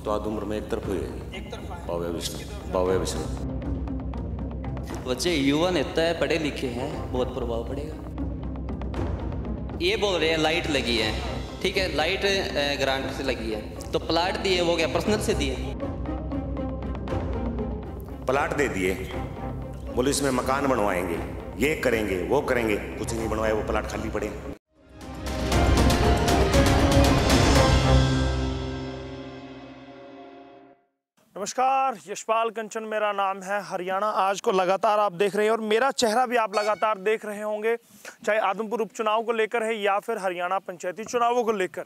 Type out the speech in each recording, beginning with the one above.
तो आध उम्र में एक तरफ हुई है, एक तरफ बावे विष्णु। बच्चे युवा नेता है, पढ़े लिखे हैं, बहुत प्रभाव पड़ेगा। ये बोल रहे हैं लाइट लगी है, ठीक है, लाइट ग्रांट से लगी है, तो प्लाट दिए वो क्या पर्सनल से दिए? प्लाट दे दिए, बोले इसमें मकान बनवाएंगे, ये करेंगे वो करेंगे, कुछ नहीं बनवाया, वो प्लाट खाली पड़े। नमस्कार, यशपाल कंचन मेरा नाम है। हरियाणा आज को लगातार आप देख रहे हैं और मेरा चेहरा भी आप लगातार देख रहे होंगे, चाहे आदमपुर उपचुनाव को लेकर है या फिर हरियाणा पंचायती चुनावों को लेकर।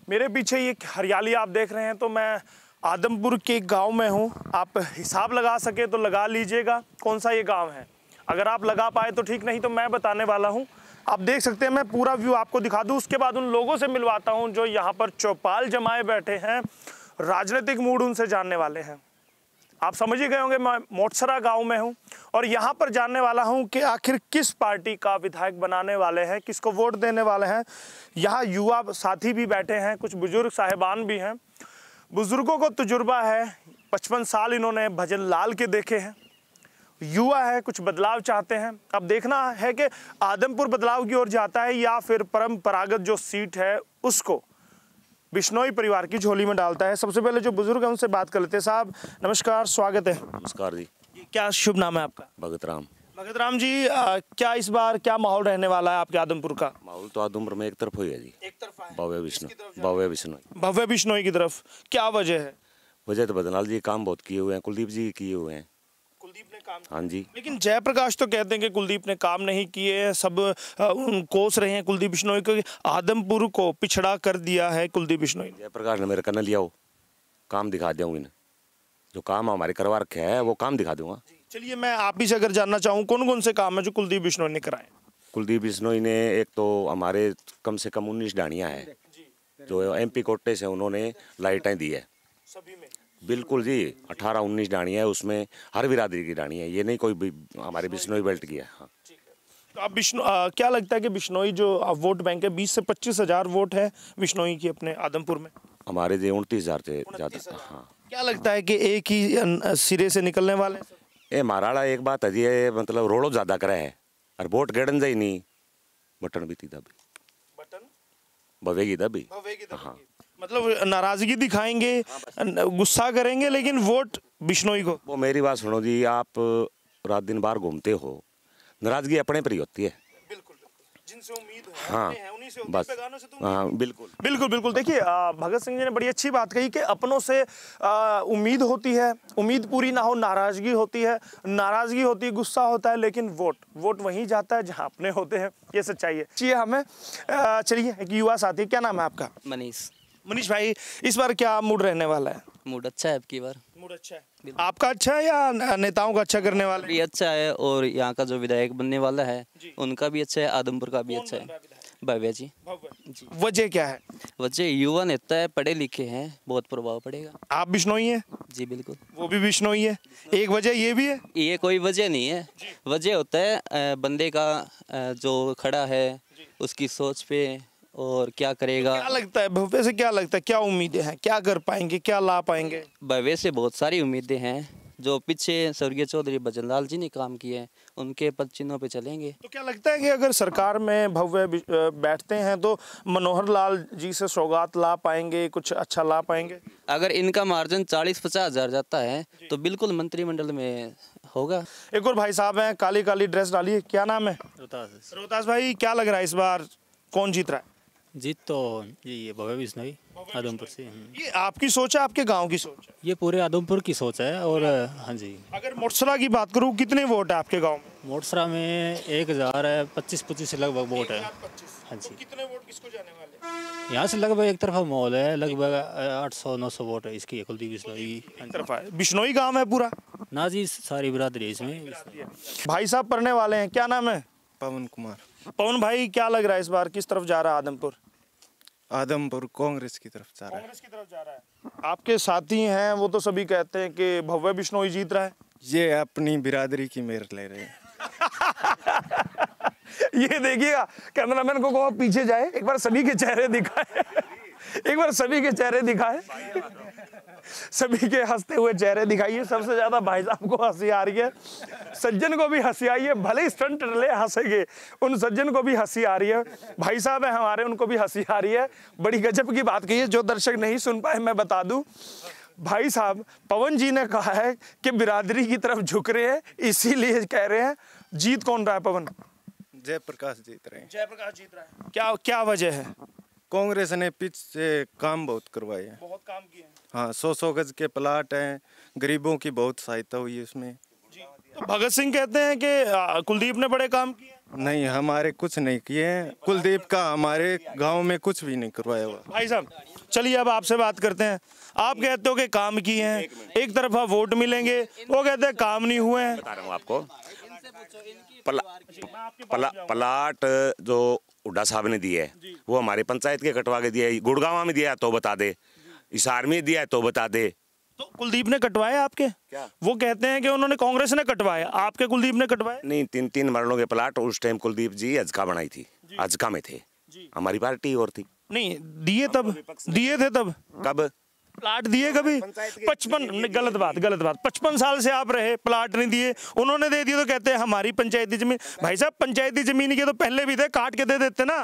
मेरे पीछे ये हरियाली आप देख रहे हैं तो मैं आदमपुर के गांव में हूं। आप हिसाब लगा सके तो लगा लीजिएगा कौन सा ये गांव है। अगर आप लगा पाए तो ठीक, नहीं तो मैं बताने वाला हूं। आप देख सकते हैं, मैं पूरा व्यू आपको दिखा दूं, उसके बाद उन लोगों से मिलवाता हूं जो यहाँ पर चौपाल जमाए बैठे हैं, राजनीतिक मूड उनसे जानने वाले हैं। आप समझ ही गए होंगे मैं मोटसरा गांव में हूं और यहां पर जानने वाला हूं कि आखिर किस पार्टी का विधायक बनाने वाले हैं, किसको वोट देने वाले हैं। यहां युवा साथी भी बैठे हैं, कुछ बुजुर्ग साहिबान भी हैं। बुजुर्गों को तजुर्बा है, 55 साल इन्होंने भजन लाल के देखे हैं। युवा है, कुछ बदलाव चाहते हैं। अब देखना है कि आदमपुर बदलाव की ओर जाता है या फिर परंपरागत जो सीट है उसको बिश्नोई परिवार की झोली में डालता है। सबसे पहले जो बुजुर्ग हैं उनसे बात कर लेते हैं। साहब नमस्कार, स्वागत है। नमस्कार जी। क्या शुभ नाम है आपका? भगत राम। भगत राम जी, क्या इस बार क्या माहौल रहने वाला है आपके आदमपुर का? माहौल तो आध उम्र में एक तरफ हुई है जी, एक तरफा है। बावे विष्णु भव्य बिश्नोई की तरफ। क्या वजह है? वजह तो बदनाल जी काम बहुत किए हुए हैं, कुलदीप जी किए हुए हैं। कुलदीप ने काम, हाँ जी। लेकिन जयप्रकाश तो कहते हैं कि कुलदीप ने काम नहीं किए, सब कोस रहे हैं कुलदीप बिश्नोई को। आदमपुर को पिछड़ा कर दिया है कुलदीप बिश्नोई। जयप्रकाश ने मेरे कन्ने लिया हो, काम दिखा दूंगी इन्हें, जो काम हमारे करवा रखे है वो काम दिखा दूंगा। चलिए, मैं आप ही से अगर जानना चाहूँ कौन कौन से काम है जो कुलदीप बिश्नोई ने कराए? कुलदीप बिश्नोई ने एक तो हमारे कम से कम 19 डाणियाँ हैं जो MP कोटे से उन्होंने लाइटें दी है सभी में। बिल्कुल जी, 18-19 डाणी है, उसमें हर बिरादरी की डाणी है, ये नहीं कोई हमारे बिश्नोई बेल्ट की है। हाँ। तो आप क्या लगता है कि बिश्नोई जो वोट बैंक है, 20 से 25 हजार वोट है बिश्नोई की अपने आदमपुर में? हमारे जो 29,000 से ज़्यादा। हाँ। क्या लगता है कि एक ही सिरे से निकलने वाले? ये महाराणा एक बात है ये, मतलब रोड़ो ज़्यादा करे है और वोट गेड़न जाई नहीं, बटन भी थी दबी, बटन भवेगी दबी। हाँ, मतलब नाराजगी दिखाएंगे, गुस्सा करेंगे, लेकिन वोट बिश्नोई को। वो मेरी बात सुनो जी, आप रात दिन बाहर घूमते हो, नाराजगी अपने पर ही होती है। बिल्कुल, जिनसे उम्मीद है, हाँ, उन्हीं से बस। पे गानों से तो हाँ, बिल्कुल बिल्कुल बिल्कुल। देखिए, भगत सिंह जी ने बड़ी अच्छी बात कही कि अपनों से उम्मीद होती है, उम्मीद पूरी ना हो नाराजगी होती है, नाराजगी होती है गुस्सा होता है, लेकिन वोट वहीं जाता है जहां अपने होते हैं। ये सच्चाई है। चाहिए हमें। चलिए, एक युवा साथी, क्या नाम है आपका? मनीष भाई, इस बार क्या मूड रहने वाला है? मूड अच्छा है आपकी बार। मूड अच्छा है। आपका अच्छा है या नेताओं का अच्छा करने वाले? भी अच्छा है और यहाँ का जो विधायक बनने वाला है उनका भी अच्छा है, आदमपुर का भी अच्छा है। भव्य जी। वजह क्या है? वजह युवा नेता है, पढ़े लिखे हैं, बहुत प्रभाव पड़ेगा। आप बिश्नोई हैं? जी बिल्कुल। वो भी बिश्नोई है। एक वजह ये भी है? ये कोई वजह नहीं है, वजह होता है बंदे का जो खड़ा है उसकी सोच पे और क्या करेगा। क्या लगता है भव्य से, क्या लगता है, क्या उम्मीदें हैं, क्या कर पाएंगे, क्या ला पाएंगे? भव्य से बहुत सारी उम्मीदें हैं, जो पीछे स्वर्गीय चौधरी भजन लाल जी ने काम किए हैं उनके पद चिन्हों पे चलेंगे। तो क्या लगता है कि अगर सरकार में भव्य बैठते हैं तो मनोहर लाल जी से सौगात ला पाएंगे, कुछ अच्छा ला पाएंगे? अगर इनका मार्जिन 40-50 हजार जाता है तो बिल्कुल मंत्रिमंडल में होगा। एक और भाई साहब हैं, काली काली ड्रेस डाली है, क्या नाम है? रोहतास भाई, क्या लग रहा है इस बार कौन जीत रहा है? जीत तो ये भव्य बिश्नोई आदमपुर से। ये आपकी सोच है, आपके गांव की सोच है? ये पूरे आदमपुर की सोच है। और हाँ जी, अगर मोटसरा की बात करूं, कितने वोट है आपके गांव में? मोटसरा में 1000 है, 25-25 लगभग वोट है। हाँ जी। तो कितने वोट किसको जाने वाले? यहाँ से लगभग एक तरफा माहौल है, लगभग 800-900 वोट है इसकी, कुलदीप बिश्नोई तरफा है। बिश्नोई गाँव है पूरा ना जी, सारी बिरादरी इसमें। भाई साहब पढ़ने वाले हैं, क्या नाम है? पवन कुमार। पवन भाई, क्या लग रहा है इस बार किस तरफ जा रहा है आदमपुर? आदमपुर कांग्रेस की तरफ जा रहा है। कांग्रेस की तरफ जा रहा है। आपके साथी हैं वो तो सभी कहते हैं कि भव्य बिश्नोई जीत रहा है। ये अपनी बिरादरी की मेहर ले रहे हैं। ये देखिएगा, कैमरामैन को कहो पीछे जाए, एक बार सभी के चेहरे दिखाए। एक बार सभी के चेहरे दिखाए, सभी के हंसते हुए चेहरे दिखाइए। सबसे ज्यादा भाई साहब को हंसी आ रही है, सज्जन को भी हंसी आई है, भले ही स्टंट ले हंसेंगे, उन सज्जन को भी हंसी आ रही है। भाई साहब है हमारे, उनको भी हंसी आ रही है। बड़ी गजब की बात कही है, जो दर्शक नहीं सुन पाए मैं बता दूं। भाई साहब पवन जी ने कहा है कि बिरादरी की तरफ झुक रहे हैं, इसीलिए कह रहे हैं। जीत कौन रहा है पवन? जयप्रकाश जीत रहे हैं। जयप्रकाश जीत रहा है। क्या क्या वजह है? कांग्रेस ने पीछे काम बहुत करवाए हैं। बहुत काम किए हैं। हाँ, 100 गज के प्लाट हैं, गरीबों की बहुत सहायता हुई है उसमें। तो भगत सिंह कहते हैं कि कुलदीप ने बड़े काम किए। नहीं, हमारे कुछ नहीं किए हैं। कुलदीप का हमारे गांव में कुछ भी नहीं करवाया हुआ। भाई साहब चलिए अब आपसे बात करते हैं। आप कहते हो कि काम किए हैं, एक तरफा वोट मिलेंगे, वो कहते हैं काम नहीं हुए हैं। बता रहा हूँ आपको, प्लाट जो हुड्डा साहब ने दिए है वो हमारे पंचायत के कटवा के दिया है। गुड़गांव में दिया है तो बता दे, हिसार में दिया है तो बता दे। तो कुलदीप ने कटवाए आपके? क्या वो कहते हैं कि उन्होंने कांग्रेस ने कटवाए, आपके कुलदीप ने कटवाए? नहीं, 3-3 मरलों के प्लाट उस टाइम कुलदीप जी अजका बनाई थी, अजका में थे, हमारी पार्टी और थी। नहीं दिए, तब दिए थे। तब कब प्लाट दिए? कभी 55, गलत बात 55 साल से आप रहे, प्लाट नहीं दिए, उन्होंने दे दिए तो कहते हैं हमारी पंचायती जमीन। भाई साहब पंचायती जमीन के तो पहले भी थे, काट के दे देते ना।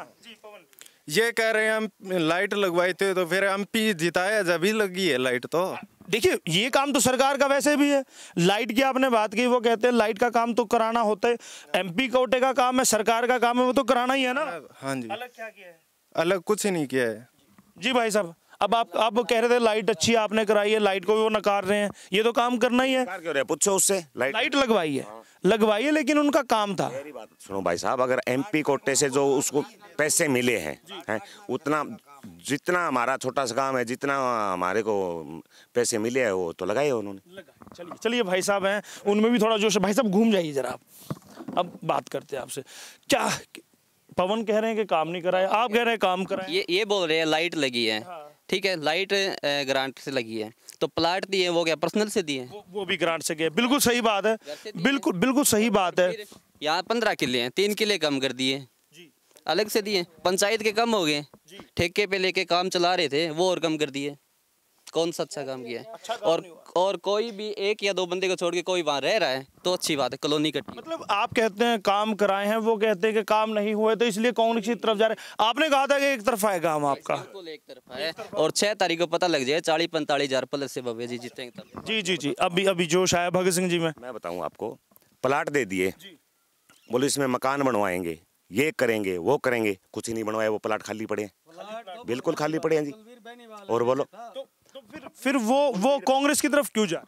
ये कह रहे हैं हम लाइट लगवाए थे, तो फिर एमपी जिताया जब ही लगी है लाइट। तो देखिए ये काम तो सरकार का वैसे भी है। लाइट की आपने बात की, वो कहते हैं लाइट का काम तो कराना होता है, एमपी कोटे का काम है, सरकार का काम है, वो तो कराना ही है ना। हाँ जी, अलग क्या किया है? अलग कुछ ही नहीं किया है जी भाई साहब। अब आप कह रहे थे लाइट अच्छी आपने कराई है, लाइट को भी वो नकार रहे हैं, ये तो काम करना ही है। क्यों रहे, पूछो उससे। लाइट लगवाई है लेकिन उनका काम था। मेरी बात सुनो भाई साहब, अगर एमपी कोटे से जो उसको पैसे मिले हैं उतना, जितना हमारा छोटा सा काम है, जितना हमारे को पैसे मिले हैं वो तो लगाए उन्होंने। चलिए भाई साहब हैं, उनमें भी थोड़ा जोश है। भाई साहब घूम जाइए जरा आप। अब बात करते हैं आपसे। क्या पवन कह रहे हैं कि काम नहीं कराए, आप कह रहे हैं काम कराए। ये बोल रहे हैं लाइट लगी है। ठीक है, लाइट ग्रांट से लगी है, तो प्लाट दिए वो क्या पर्सनल से दिए? वो भी ग्रांट से गए, बिल्कुल सही बात है, बिल्कुल सही बात है। यहाँ 15 किले हैं, 3 किले कम कर दिए, अलग से दिए। पंचायत के कम हो गए, ठेके पे लेके काम चला रहे थे वो और कम कर दिए। कौन सा अच्छा काम किया है? अच्छा और कोई भी 1 या 2 बंदे को छोड़ के कोई वहाँ रह रहा है तो अच्छी बात है, कॉलोनी कटी। मतलब आप कहते हैं काम कराए हैं, वो कहते हैं कि काम नहीं हुए, तो इसलिए कांग्रेस की तरफ जा रहे हैं। आपने कहा था कि एक तरफा है काम आपका। बिल्कुल एक तरफा है, और 6 तारीख को पता लग जाए 40-45 हजार प्लस से भव्य जी जीतेंगे तब। जी अभी जोश आया भगत सिंह जी में। मैं बताऊं आपको, प्लाट दे दिए, बोले इसमें मकान बनवाएंगे, ये करेंगे वो करेंगे, कुछ ही नहीं बनवाया, वो प्लाट खाली पड़े हैं, बिल्कुल खाली पड़े हैं जी। और बोलो तो फिर वो कांग्रेस की तरफ क्यों जा?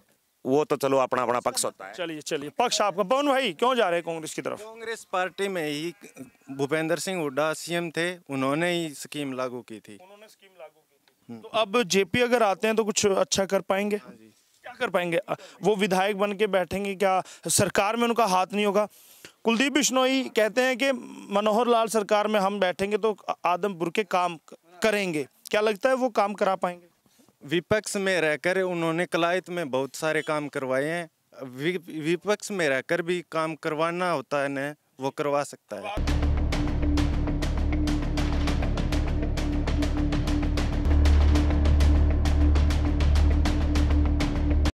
वो तो चलो अपना अपना पक्ष होता है। चलिए पक्ष आपका। पवन भाई क्यों जा रहे हैं कांग्रेस की तरफ? कांग्रेस पार्टी में ही भूपेंद्र सिंह हुड्डा सीएम थे, उन्होंने ही स्कीम लागू की थी। तो अब जेपी अगर आते हैं तो कुछ अच्छा कर पाएंगे? क्या कर पाएंगे? वो विधायक बन के बैठेंगे क्या? सरकार में उनका हाथ नहीं होगा? कुलदीप बिश्नोई कहते हैं कि मनोहर लाल सरकार में हम बैठेंगे तो आदमपुर के काम करेंगे। क्या लगता है वो काम करा पाएंगे? विपक्ष में रहकर उन्होंने कलायत में बहुत सारे काम करवाए हैं। विपक्ष में रहकर भी काम करवाना होता है ना, वो करवा सकता है।